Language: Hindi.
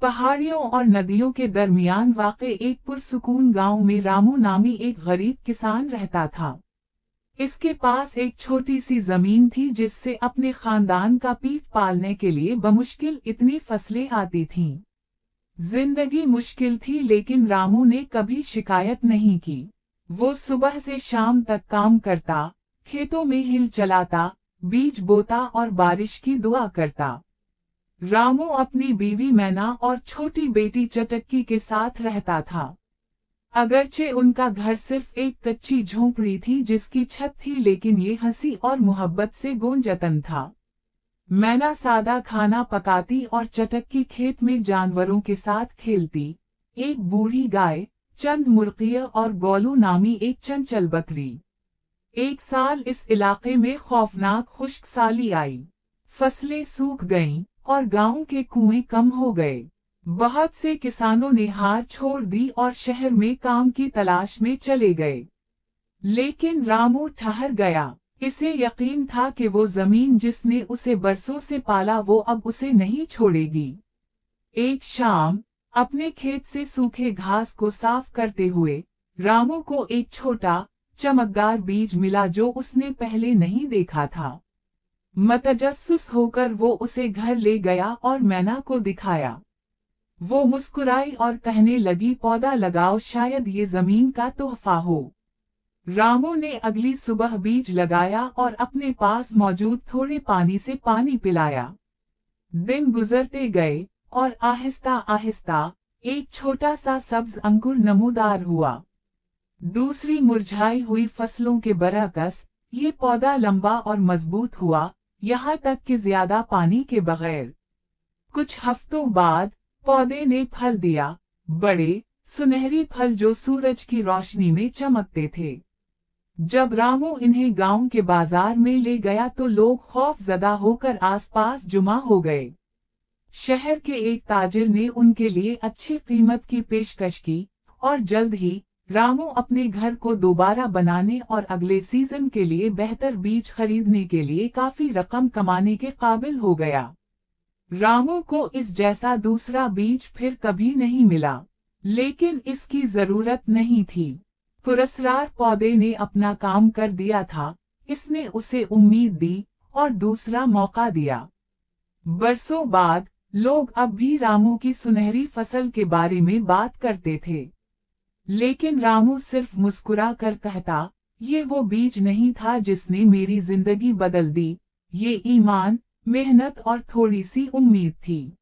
पहाड़ियों और नदियों के दरमियान वाक़ एक पुरसुकून गांव में रामू नामी एक गरीब किसान रहता था। इसके पास एक छोटी सी जमीन थी जिससे अपने खानदान का पेट पालने के लिए बमुश्किल इतनी फसलें आती थीं। जिंदगी मुश्किल थी लेकिन रामू ने कभी शिकायत नहीं की। वो सुबह से शाम तक काम करता, खेतों में हिल चलाता, बीज बोता और बारिश की दुआ करता। रामू अपनी बीवी मैना और छोटी बेटी चटक्की के साथ रहता था। अगरचे उनका घर सिर्फ एक कच्ची झोंपड़ी थी जिसकी छत थी, लेकिन ये हंसी और मोहब्बत से गूंजतन था। मैना सादा खाना पकाती और चटक्की खेत में जानवरों के साथ खेलती। एक बूढ़ी गाय, चंद मुर्गियां और गोलू नामी एक चंचल बकरी। एक साल इस इलाके में खौफनाक खुश्कसाली आई। फसलें सूख गईं और गांव के कुएं कम हो गए। बहुत से किसानों ने हार छोड़ दी और शहर में काम की तलाश में चले गए। लेकिन रामू ठहर गया। इसे यकीन था कि वो जमीन जिसने उसे बरसों से पाला वो अब उसे नहीं छोड़ेगी। एक शाम, अपने खेत से सूखे घास को साफ करते हुए, रामू को एक छोटा, चमकदार बीज मिला जो उसने पहले नहीं देखा था। मतजस्सुस होकर वो उसे घर ले गया और मैना को दिखाया। वो मुस्कुराई और कहने लगी, पौधा लगाओ, शायद ये जमीन का तोहफा हो। रामू ने अगली सुबह बीज लगाया और अपने पास मौजूद थोड़े पानी से पानी पिलाया। दिन गुजरते गए और आहिस्ता आहिस्ता एक छोटा सा सब्ज अंकुर नमूदार हुआ। दूसरी मुरझाई हुई फसलों के बरअक्स ये पौधा लंबा और मजबूत हुआ, यहाँ तक कि ज्यादा पानी के बगैर। कुछ हफ्तों बाद पौधे ने फल दिया, बड़े सुनहरी फल जो सूरज की रोशनी में चमकते थे। जब रामू इन्हें गांव के बाजार में ले गया तो लोग खौफजदा होकर आसपास जुमा हो गए। शहर के एक ताजिर ने उनके लिए अच्छी कीमत की पेशकश की और जल्द ही रामू अपने घर को दोबारा बनाने और अगले सीजन के लिए बेहतर बीज खरीदने के लिए काफी रकम कमाने के काबिल हो गया। रामू को इस जैसा दूसरा बीज फिर कभी नहीं मिला, लेकिन इसकी जरूरत नहीं थी। पुरस्कार पौधे ने अपना काम कर दिया था, इसने उसे उम्मीद दी और दूसरा मौका दिया। बरसों बाद लोग अब भी रामू की सुनहरी फसल के बारे में बात करते थे, लेकिन रामू सिर्फ मुस्कुरा कर कहता, ये वो बीज नहीं था जिसने मेरी जिंदगी बदल दी, ये ईमान, मेहनत और थोड़ी सी उम्मीद थी।